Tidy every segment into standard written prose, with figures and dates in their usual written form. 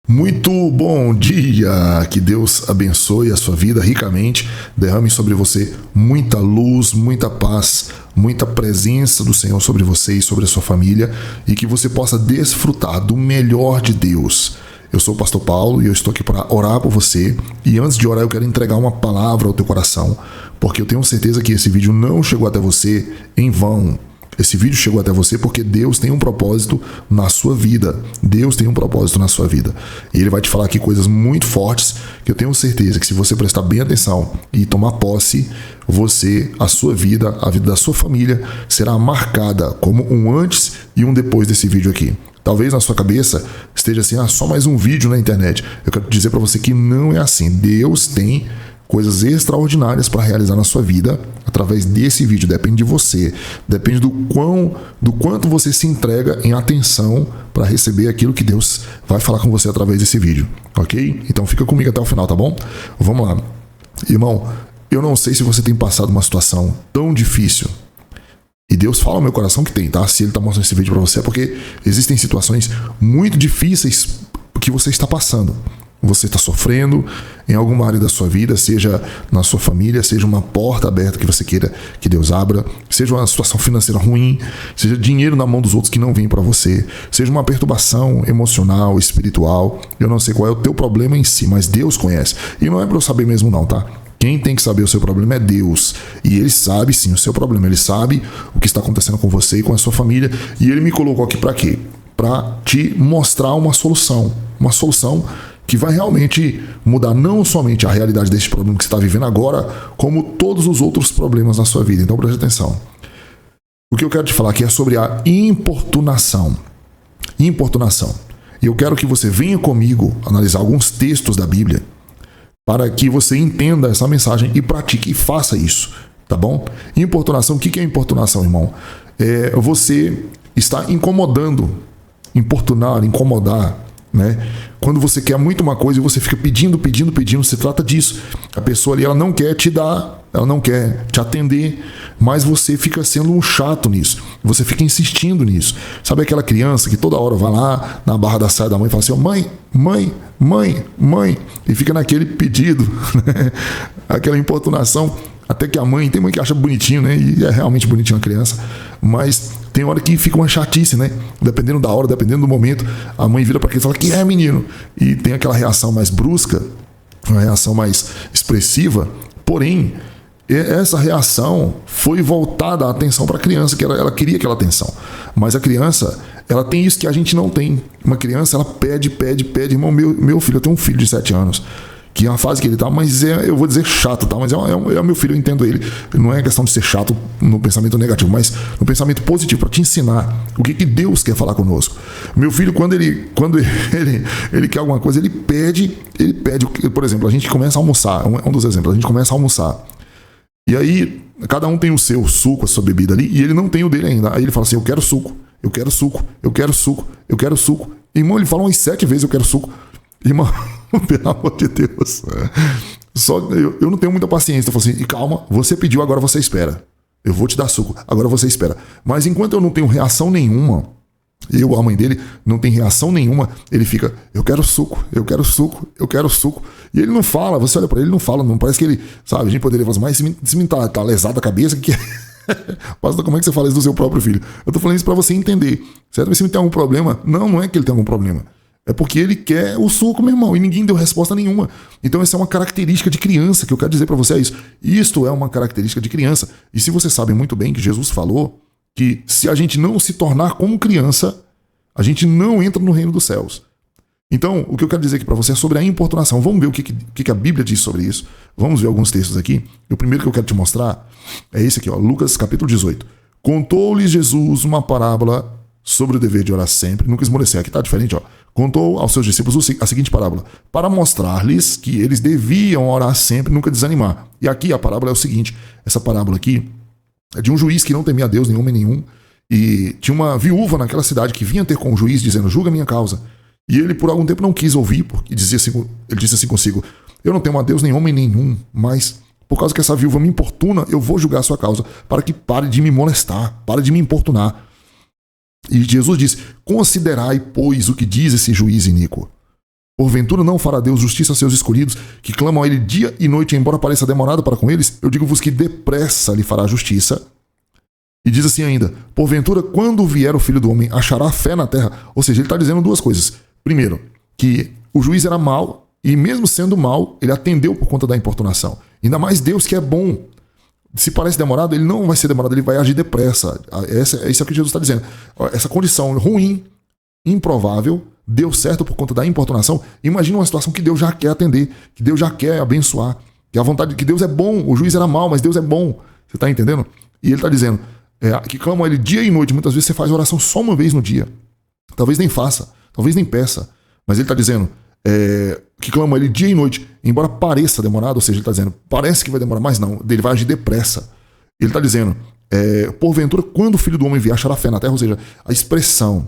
Muito bom dia! Que Deus abençoe a sua vida ricamente, derrame sobre você muita luz, muita paz, muita presença do Senhor sobre você e sobre a sua família e que você possa desfrutar do melhor de Deus. Eu sou o Pastor Paulo e eu estou aqui para orar por você e antes de orar eu quero entregar uma palavra ao teu coração, porque eu tenho certeza que esse vídeo não chegou até você em vão. Esse vídeo chegou até você porque Deus tem um propósito na sua vida. Deus tem um propósito na sua vida. E Ele vai te falar aqui coisas muito fortes que eu tenho certeza que se você prestar bem atenção e tomar posse, a sua vida, a vida da sua família será marcada como um antes e um depois desse vídeo aqui. Talvez na sua cabeça esteja assim, só mais um vídeo na internet. Eu quero dizer para você que não é assim. Deus tem coisas extraordinárias para realizar na sua vida através desse vídeo. Depende de você, depende do quanto você se entrega em atenção para receber aquilo que Deus vai falar com você através desse vídeo, ok? Então fica comigo até o final, tá bom? Vamos lá. Irmão, eu não sei se você tem passado uma situação tão difícil. E Deus fala no meu coração que tem, tá? Se Ele está mostrando esse vídeo para você é porque existem situações muito difíceis que você está passando. Você está sofrendo em alguma área da sua vida, seja na sua família, seja uma porta aberta que você queira que Deus abra, seja uma situação financeira ruim, seja dinheiro na mão dos outros que não vem para você, seja uma perturbação emocional, espiritual. Eu não sei qual é o teu problema em si, mas Deus conhece. E não é para eu saber mesmo não, tá? Quem tem que saber o seu problema é Deus. E Ele sabe sim o seu problema. Ele sabe o que está acontecendo com você e com a sua família. E Ele me colocou aqui para quê? Para te mostrar uma solução. Uma solução que vai realmente mudar não somente a realidade deste problema que você está vivendo agora, como todos os outros problemas na sua vida. Então preste atenção. O que eu quero te falar aqui é sobre a importunação. Importunação. E eu quero que você venha comigo analisar alguns textos da Bíblia para que você entenda essa mensagem e pratique e faça isso, tá bom? Importunação, o que é importunação, irmão? É você está incomodando, importunar, incomodar, né? Quando você quer muito uma coisa e você fica pedindo, se trata disso. A pessoa ali, ela não quer te dar, ela não quer te atender, mas você fica sendo um chato nisso. Você fica insistindo nisso. Sabe aquela criança que toda hora vai lá na barra da saia da mãe e fala assim, mãe, e fica naquele pedido, né? Aquela importunação, até que a mãe, tem mãe que acha bonitinho, né? E é realmente bonitinho a criança, mas tem hora que fica uma chatice, né? Dependendo da hora, dependendo do momento, a mãe vira para aquele e fala, que é, menino? E tem aquela reação mais brusca, uma reação mais expressiva, porém, essa reação foi voltada a atenção para a criança, que ela queria aquela atenção. Mas a criança, ela tem isso que a gente não tem. Uma criança, ela pede. Irmão, meu filho, eu tenho um filho de 7 anos, que é uma fase que ele tá, mas eu vou dizer chato, tá? Mas é meu filho, eu entendo ele. Não é questão de ser chato no pensamento negativo, mas no pensamento positivo, para te ensinar o que Deus quer falar conosco. Meu filho, quando ele quer alguma coisa, ele pede. Por exemplo, a gente começa a almoçar, um dos exemplos, a gente começa a almoçar. E aí, cada um tem o seu suco, a sua bebida ali, e ele não tem o dele ainda. Aí ele fala assim, eu quero suco. Irmão, ele fala umas 7 vezes, eu quero suco. Irmão, pelo amor de Deus. Só eu não tenho muita paciência. Eu falo assim, e calma, você pediu, agora você espera. Eu vou te dar suco, agora você espera. Mas enquanto eu não tenho reação nenhuma, a mãe dele, não tem reação nenhuma, ele fica, eu quero suco. E ele não fala, você olha pra ele, ele não fala, não parece que ele, sabe, a gente poderia falar, mas esse menino tá lesado a cabeça, que Pastor, como é que você fala isso do seu próprio filho? Eu tô falando isso pra você entender. Certo? Mas se ele tem algum problema, não é que ele tem algum problema. É porque ele quer o suco, meu irmão, e ninguém deu resposta nenhuma. Então essa é uma característica de criança, que eu quero dizer pra você é isso. Isto é uma característica de criança. E se você sabe muito bem que Jesus falou que se a gente não se tornar como criança, a gente não entra no reino dos céus. Então, o que eu quero dizer aqui para você é sobre a importunação. Vamos ver o que a Bíblia diz sobre isso. Vamos ver alguns textos aqui. E o primeiro que eu quero te mostrar é esse aqui, ó, Lucas capítulo 18. Contou-lhes Jesus uma parábola sobre o dever de orar sempre. Nunca esmorecer. Aqui tá diferente, ó. Contou aos seus discípulos a seguinte parábola, para mostrar-lhes que eles deviam orar sempre e nunca desanimar. E aqui a parábola é o seguinte, essa parábola aqui é de um juiz que não temia a Deus, nem homem nenhum, e tinha uma viúva naquela cidade que vinha ter com o juiz dizendo, julga a minha causa. E ele por algum tempo não quis ouvir, porque ele disse assim consigo, eu não temo a Deus nem homem nenhum, mas por causa que essa viúva me importuna, eu vou julgar a sua causa, para que pare de me molestar, pare de me importunar. E Jesus diz, considerai, pois, o que diz esse juiz iníquo. Porventura não fará Deus justiça a seus escolhidos, que clamam a ele dia e noite, embora pareça demorado para com eles? Eu digo-vos que depressa lhe fará justiça. E diz assim ainda, porventura, quando vier o Filho do Homem, achará fé na terra? Ou seja, ele está dizendo duas coisas. Primeiro, que o juiz era mau, e mesmo sendo mau, ele atendeu por conta da importunação. Ainda mais Deus, que é bom. Se parece demorado, ele não vai ser demorado, ele vai agir depressa. Isso é o que Jesus está dizendo. Essa condição ruim, improvável, deu certo por conta da importunação. Imagina uma situação que Deus já quer atender, que Deus já quer abençoar, que a vontade que Deus é bom. O juiz era mau, mas Deus é bom. Você está entendendo? E ele está dizendo que clamam a ele dia e noite. Muitas vezes você faz oração só uma vez no dia. Talvez nem faça, talvez nem peça. Mas ele está dizendo que clamam a ele dia e noite, embora pareça demorado. Ou seja, ele está dizendo, parece que vai demorar, mas não, ele vai agir depressa. Ele está dizendo, porventura, quando o Filho do Homem vier, achará fé na terra. Ou seja, a expressão,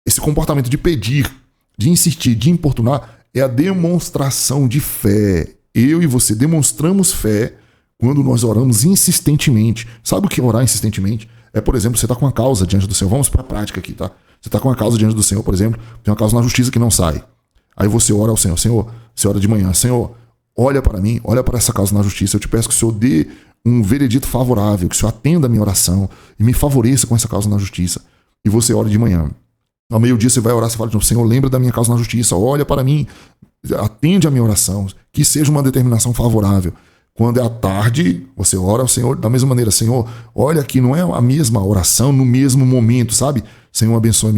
esse comportamento de pedir, de insistir, de importunar, é a demonstração de fé. Eu e você demonstramos fé quando nós oramos insistentemente. Sabe o que é orar insistentemente? Por exemplo, você está com uma causa diante do Senhor. Vamos para a prática aqui, tá? Você está com uma causa diante do Senhor, por exemplo, tem uma causa na justiça que não sai. Aí você ora ao Senhor. Senhor, você ora de manhã. Senhor, olha para mim, olha para essa causa na justiça. Eu te peço que o Senhor dê um veredito favorável, que o Senhor atenda a minha oração e me favoreça com essa causa na justiça. E você ora de manhã. Ao meio-dia você vai orar, você fala de novo, Senhor, lembra da minha causa na justiça, olha para mim, atende a minha oração, que seja uma determinação favorável. Quando é à tarde, você ora ao Senhor da mesma maneira. Senhor, olha aqui, não é a mesma oração no mesmo momento, sabe? Senhor, abençoe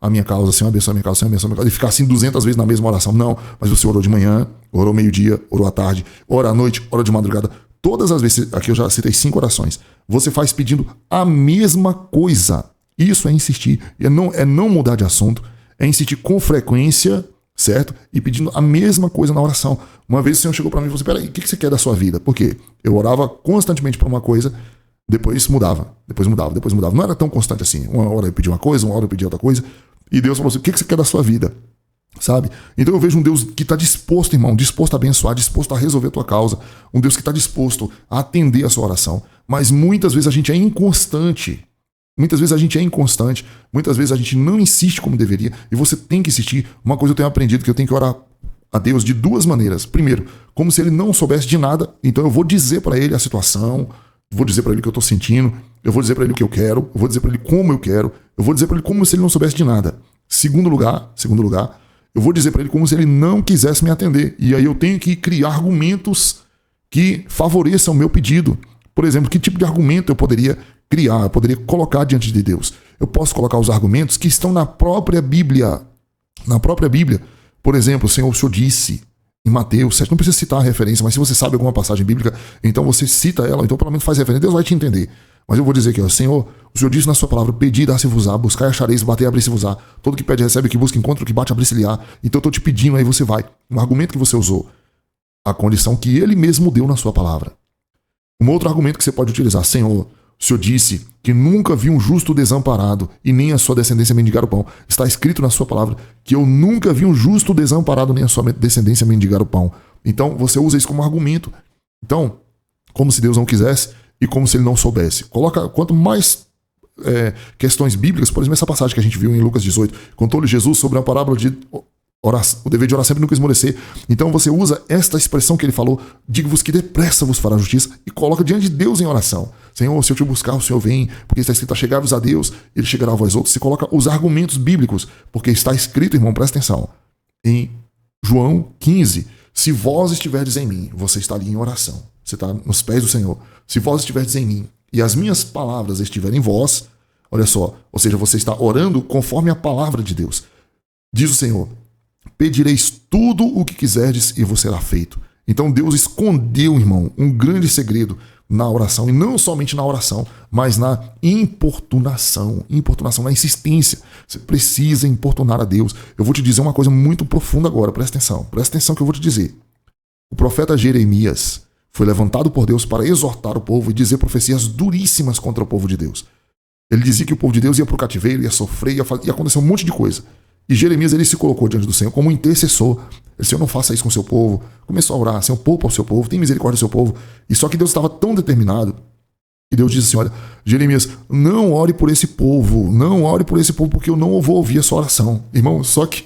a minha causa, Senhor, abençoe a minha causa, Senhor, abençoe a minha causa. E ficar assim 200 vezes na mesma oração. Não, mas você orou de manhã, orou meio-dia, orou à tarde, ora à noite, ora de madrugada. Todas as vezes, aqui eu já citei 5 orações, você faz pedindo a mesma coisa. Isso é insistir, é não mudar de assunto, é insistir com frequência, certo? E pedindo a mesma coisa na oração. Uma vez o Senhor chegou para mim e falou assim, peraí, o que você quer da sua vida? Por quê? Eu orava constantemente por uma coisa, depois mudava. Não era tão constante assim. Uma hora eu pedi uma coisa, uma hora eu pedi outra coisa. E Deus falou assim, o que você quer da sua vida? Sabe? Então eu vejo um Deus que está disposto, irmão, disposto a abençoar, disposto a resolver a tua causa. Um Deus que está disposto a atender a sua oração. Mas muitas vezes a gente é inconstante. Muitas vezes a gente não insiste como deveria, e você tem que insistir. Uma coisa eu tenho aprendido, que eu tenho que orar a Deus de 2 maneiras. Primeiro, como se ele não soubesse de nada, então eu vou dizer para ele a situação, vou dizer para ele o que eu estou sentindo, eu vou dizer para ele o que eu quero, eu vou dizer para ele como eu quero, eu vou dizer para ele como se ele não soubesse de nada. Segundo lugar, eu vou dizer para ele como se ele não quisesse me atender, e aí eu tenho que criar argumentos que favoreçam o meu pedido. Por exemplo, que tipo de argumento eu poderia criar, eu poderia colocar diante de Deus? Eu posso colocar os argumentos que estão na própria Bíblia. Na própria Bíblia. Por exemplo, o Senhor disse em Mateus 7, não precisa citar a referência, mas se você sabe alguma passagem bíblica, então você cita ela, então pelo menos faz referência, Deus vai te entender. Mas eu vou dizer aqui, o Senhor disse na sua palavra, pedi, dar-se-vos-á, buscar e achareis, bater, abrir-se-vos-á. Todo que pede, recebe, que busca, encontra, o que bate, abrir-se-lhe-á. Então eu estou te pedindo, aí você vai. Um argumento que você usou, a condição que ele mesmo deu na sua palavra. Um outro argumento que você pode utilizar, Senhor, o Senhor disse que nunca vi um justo desamparado e nem a sua descendência mendigar o pão. Está escrito na sua palavra que eu nunca vi um justo desamparado nem a sua descendência mendigar o pão. Então você usa isso como argumento. Então, como se Deus não quisesse e como se ele não soubesse. Coloca quanto mais questões bíblicas, por exemplo, essa passagem que a gente viu em Lucas 18, contou-lhe Jesus sobre a parábola de o dever de orar sempre, nunca esmorecer. Então você usa esta expressão que ele falou, digo-vos que depressa vos fará justiça, e coloca diante de Deus em oração. Senhor, se eu te buscar, o Senhor vem, porque está escrito, chegai-vos a Deus, ele chegará a vós outros. Você coloca os argumentos bíblicos, porque está escrito, irmão, presta atenção, em João 15, se vós estiverdes em mim, você está ali em oração, você está nos pés do Senhor. Se vós estiverdes em mim, e as minhas palavras estiverem em vós, olha só, ou seja, você está orando conforme a palavra de Deus. Diz o Senhor, pedireis tudo o que quiserdes e vos será feito. Então Deus escondeu, irmão, um grande segredo na oração, e não somente na oração, mas na importunação, na insistência. Você precisa importunar a Deus. Eu vou te dizer uma coisa muito profunda agora, presta atenção que eu vou te dizer. O profeta Jeremias foi levantado por Deus para exortar o povo e dizer profecias duríssimas contra o povo de Deus. Ele dizia que o povo de Deus ia para o cativeiro, ia sofrer, ia acontecer um monte de coisa. E Jeremias, ele se colocou diante do Senhor como intercessor. Ele, Senhor, não faça isso com o seu povo. Começou a orar, Senhor, poupa o seu povo, tem misericórdia do seu povo. E só que Deus estava tão determinado que Deus disse assim, olha, Jeremias, não ore por esse povo, porque eu não vou ouvir a sua oração. Irmão, só que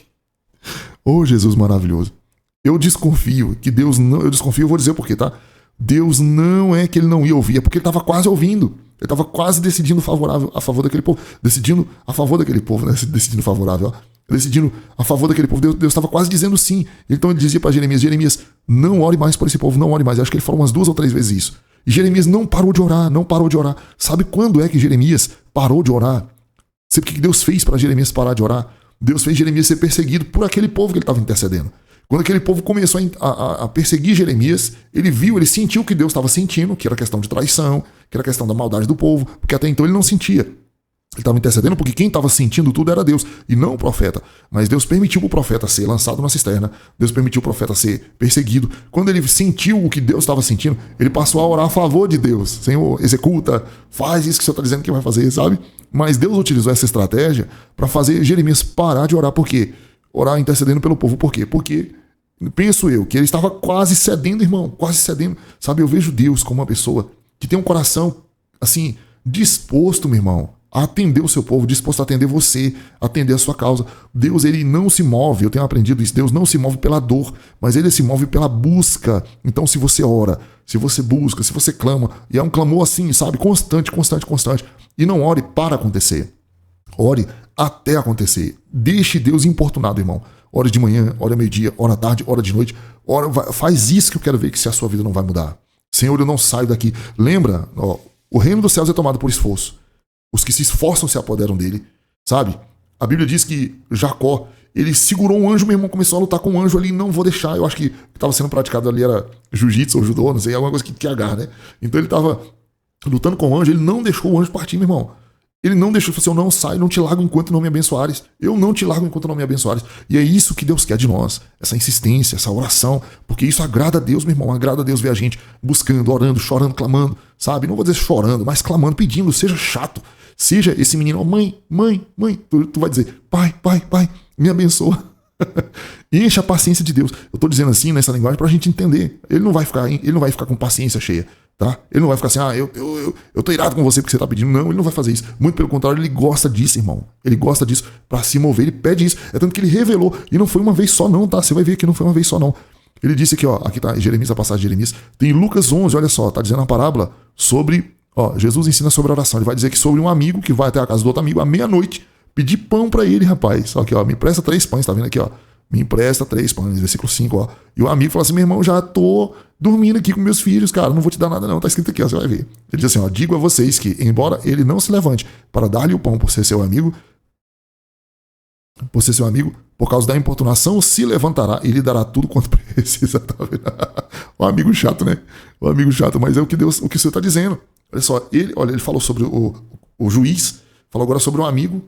Oh, Jesus maravilhoso. Eu desconfio que Deus não... Eu desconfio, eu vou dizer por quê, tá? Deus não é que ele não ia ouvir, é porque ele estava quase ouvindo. Ele estava quase decidindo favorável a favor daquele povo. Decidindo a favor daquele povo, né? Decidindo favorável, ó. Decidindo a favor daquele povo. Deus estava quase dizendo sim. Então ele dizia para Jeremias, Jeremias, não ore mais por esse povo, não ore mais. Eu acho que ele falou umas 2 ou 3 vezes isso. E Jeremias não parou de orar, não parou de orar. Sabe quando é que Jeremias parou de orar? Sabe o que Deus fez para Jeremias parar de orar? Deus fez Jeremias ser perseguido por aquele povo que ele estava intercedendo. Quando aquele povo começou a perseguir Jeremias, ele viu, ele sentiu o que Deus estava sentindo, que era questão de traição, que era questão da maldade do povo, porque até então ele não sentia. Ele estava intercedendo porque quem estava sentindo tudo era Deus, e não o profeta. Mas Deus permitiu o profeta ser lançado na cisterna, Deus permitiu o profeta ser perseguido. Quando ele sentiu o que Deus estava sentindo, ele passou a orar a favor de Deus. Senhor, executa, faz isso que o Senhor está dizendo que vai fazer, sabe? Mas Deus utilizou essa estratégia para fazer Jeremias parar de orar. Por quê? Orar intercedendo pelo povo. Por quê? Porque, penso eu, que ele estava quase cedendo, irmão, quase cedendo. Sabe, eu vejo Deus como uma pessoa que tem um coração, assim, disposto, meu irmão, a atender o seu povo, disposto a atender você, a atender a sua causa. Deus, ele não se move, eu tenho aprendido isso, Deus não se move pela dor, mas ele se move pela busca. Então, se você ora, se você busca, se você clama, e é um clamor assim, sabe, constante, e não ore para acontecer, ore até acontecer. Deixe Deus importunado, irmão. Ore de manhã, ore ao meio-dia, ore à tarde, ore de noite. Faz isso que eu quero ver, que se a sua vida não vai mudar. Senhor, eu não saio daqui. Lembra, ó, o reino dos céus é tomado por esforço. Os que se esforçam se apoderam dele, sabe? A Bíblia diz que Jacó, ele segurou um anjo, meu irmão, começou a lutar com um anjo ali, não vou deixar. Eu acho que estava sendo praticado ali era jiu-jitsu ou judô, não sei, alguma coisa que agarra, né? Então ele estava lutando com o anjo, ele não deixou o anjo partir, meu irmão. Ele não deixou, ele falou assim, eu não saio, não te largo enquanto não me abençoares. Eu não te largo enquanto não me abençoares. E é isso que Deus quer de nós, essa insistência, essa oração, porque isso agrada a Deus, meu irmão, agrada a Deus ver a gente buscando, orando, chorando, clamando, sabe? Não vou dizer chorando, mas clamando, pedindo, seja chato. Seja esse menino, mãe, tu vai dizer, pai, me abençoa. Encha a paciência de Deus. Eu tô dizendo assim nessa linguagem pra gente entender. Ele não vai ficar com paciência cheia, tá? Ele não vai ficar assim, eu tô irado com você porque você tá pedindo. Não, ele não vai fazer isso. Muito pelo contrário, ele gosta disso, irmão. Ele gosta disso pra se mover, ele pede isso. É tanto que ele revelou, e não foi uma vez só não, tá? Você vai ver que não foi uma vez só não. Ele disse aqui, ó, aqui tá Jeremias, a passagem de Jeremias. Tem Lucas 11, olha só, tá dizendo uma parábola sobre... Ó, Jesus ensina sobre oração. Ele vai dizer que sobre um amigo que vai até a casa do outro amigo à meia-noite pedir pão pra ele, rapaz. Só que, ó, me empresta 3 pães, tá vendo aqui, ó? Me empresta 3 pães, versículo 5, ó. E o amigo fala assim, meu irmão, já tô dormindo aqui com meus filhos, cara, não vou te dar nada não. Tá escrito aqui, ó, você vai ver. Ele diz assim, ó, digo a vocês que, embora ele não se levante para dar-lhe o pão por ser seu amigo, por causa da importunação, se levantará e lhe dará tudo quanto precisa, tá vendo? O amigo chato, né? O amigo chato, mas é o que Deus, o que o Senhor tá dizendo. Olha só, ele falou sobre o juiz, falou agora sobre um amigo,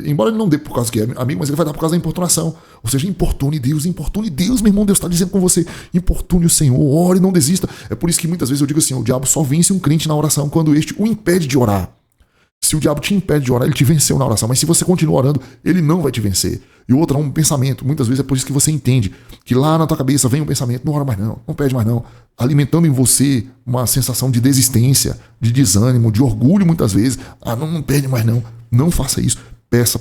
embora ele não dê por causa que é amigo, mas ele vai dar por causa da importunação. Ou seja, importune Deus, meu irmão, Deus está dizendo com você, importune o Senhor, ore, não desista. É por isso que muitas vezes eu digo assim, o diabo só vence um crente na oração quando este o impede de orar. Se o diabo te impede de orar, ele te venceu na oração. Mas se você continua orando, ele não vai te vencer. E outra, um pensamento. Muitas vezes é por isso que você entende que lá na tua cabeça vem um pensamento, não ora mais não pede mais não. Alimentando em você uma sensação de desistência, de desânimo, de orgulho muitas vezes. Não pede mais não. Não faça isso. Peça.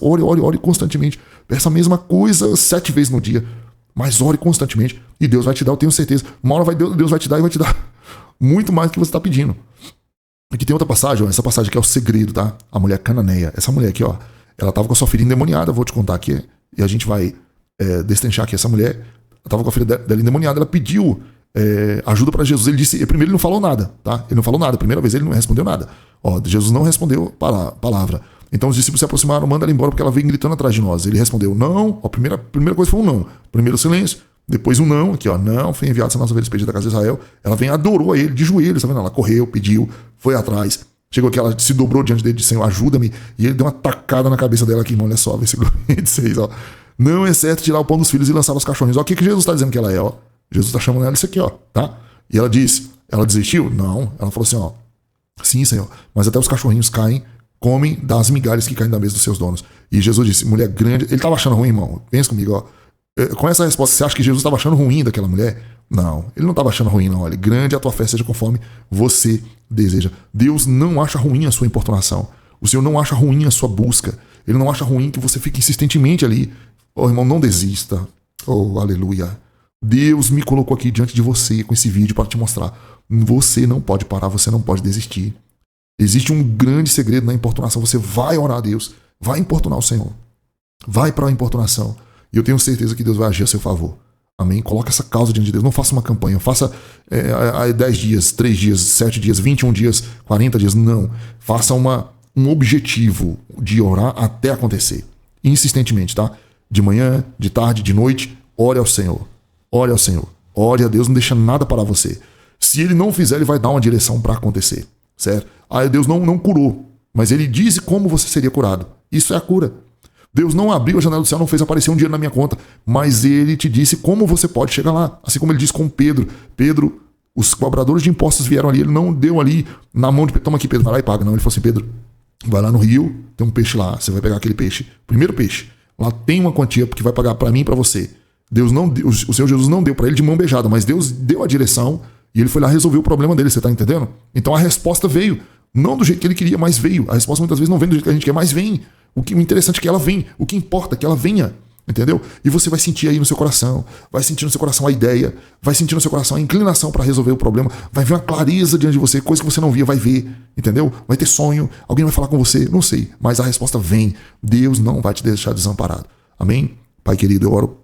Ore constantemente. Peça a mesma coisa 7 vezes no dia. Mas ore constantemente. E Deus vai te dar, eu tenho certeza. Uma hora Deus vai te dar e vai te dar muito mais do que você está pedindo. Aqui tem outra passagem, ó, essa passagem aqui é o segredo, tá? A mulher cananeia. Essa mulher aqui, ó, ela tava com a sua filha endemoniada, vou te contar aqui, e a gente vai destrinchar aqui. Essa mulher, ela tava com a filha dela endemoniada, ela pediu ajuda para Jesus. Ele disse, primeiro ele não falou nada, tá? Ele não falou nada, a primeira vez ele não respondeu nada. Ó, Jesus não respondeu palavra. Então os discípulos se aproximaram, manda ela embora porque ela veio gritando atrás de nós. Ele respondeu, não. Ó, a primeira coisa foi um não. Primeiro silêncio. Depois um não, aqui ó, não, foi enviado essa nossa ovelha expedida da casa de Israel. Ela vem, adorou a ele de joelhos, tá vendo? Ela correu, pediu, foi atrás. Chegou aqui, ela se dobrou diante dele, disse, Senhor, ajuda-me. E ele deu uma tacada na cabeça dela aqui, irmão, olha só, versículo 26, ó. Não é certo tirar o pão dos filhos e lançar os cachorrinhos. Ó, o que Jesus está dizendo que ela é, ó. Jesus está chamando ela isso aqui, ó, tá? E ela disse, ela desistiu? Não. Ela falou assim, ó, sim, Senhor, mas até os cachorrinhos caem, comem das migalhas que caem da mesa dos seus donos. E Jesus disse, mulher grande, ele estava achando ruim, irmão, pensa comigo, ó. Com essa resposta, você acha que Jesus estava achando ruim daquela mulher? Não, ele não estava achando ruim, não. Olha, grande a tua fé seja conforme você deseja. Deus não acha ruim a sua importunação. O Senhor não acha ruim a sua busca. Ele não acha ruim que você fique insistentemente ali, Oh, irmão, não desista. Oh, aleluia. Deus me colocou aqui diante de você com esse vídeo para te mostrar. Você não pode parar, você não pode desistir. Existe um grande segredo na importunação. Você vai orar a Deus, vai importunar o Senhor. Vai para a importunação. E eu tenho certeza que Deus vai agir a seu favor. Amém? Coloca essa causa diante de Deus. Não faça uma campanha. Faça 10 dias, 3 dias, 7 dias, 21 dias, 40 dias. Não. Faça um objetivo de orar até acontecer. Insistentemente, tá? De manhã, de tarde, de noite. Ore ao Senhor. Ore ao Senhor. Ore a Deus. Não deixa nada para você. Se Ele não fizer, Ele vai dar uma direção para acontecer. Certo? Aí Deus não curou. Mas Ele diz como você seria curado. Isso é a cura. Deus não abriu a janela do céu, não fez aparecer um dinheiro na minha conta, mas Ele te disse como você pode chegar lá. Assim como Ele disse com Pedro. Pedro, os cobradores de impostos vieram ali, Ele não deu ali na mão de Pedro, toma aqui Pedro, vai lá e paga. Não, Ele falou assim, Pedro, vai lá no rio, tem um peixe lá, você vai pegar aquele peixe, primeiro peixe. Lá tem uma quantia que vai pagar para mim e para você. Deus não deu, o Senhor Jesus não deu para ele de mão beijada, mas Deus deu a direção e Ele foi lá resolver o problema dele, você tá entendendo? Então a resposta veio, não do jeito que Ele queria, mas veio. A resposta muitas vezes não vem do jeito que a gente quer, mas vem. O interessante é que ela vem. O que importa é que ela venha. Entendeu? E você vai sentir aí no seu coração. Vai sentir no seu coração a ideia. Vai sentir no seu coração a inclinação para resolver o problema. Vai ver uma clareza diante de você. Coisa que você não via, vai ver. Entendeu? Vai ter sonho. Alguém vai falar com você. Não sei. Mas a resposta vem. Deus não vai te deixar desamparado. Amém? Pai querido, eu oro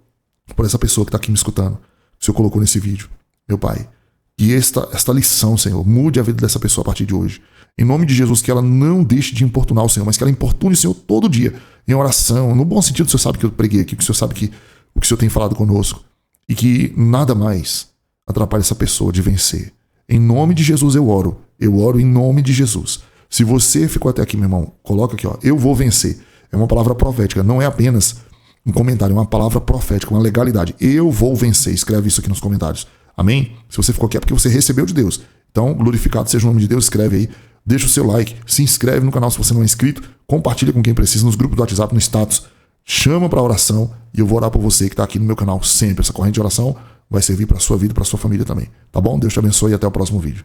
por essa pessoa que está aqui me escutando. Que o Senhor colocou nesse vídeo. Meu Pai. Que esta lição, Senhor, mude a vida dessa pessoa a partir de hoje. Em nome de Jesus, que ela não deixe de importunar o Senhor, mas que ela importune o Senhor todo dia, em oração. No bom sentido, o Senhor sabe que eu preguei aqui, que o Senhor sabe que o que o Senhor tem falado conosco. E que nada mais atrapalhe essa pessoa de vencer. Em nome de Jesus eu oro em nome de Jesus. Se você ficou até aqui, meu irmão, coloca aqui, ó, eu vou vencer. É uma palavra profética, não é apenas um comentário, é uma palavra profética, uma legalidade. Eu vou vencer, escreve isso aqui nos comentários. Amém? Se você ficou aqui é porque você recebeu de Deus. Então, glorificado seja o nome de Deus, escreve aí. Deixa o seu like, se inscreve no canal se você não é inscrito, compartilha com quem precisa nos grupos do WhatsApp, no status, chama para oração e eu vou orar por você que está aqui no meu canal sempre. Essa corrente de oração vai servir para a sua vida e para a sua família também. Tá bom? Deus te abençoe e até o próximo vídeo.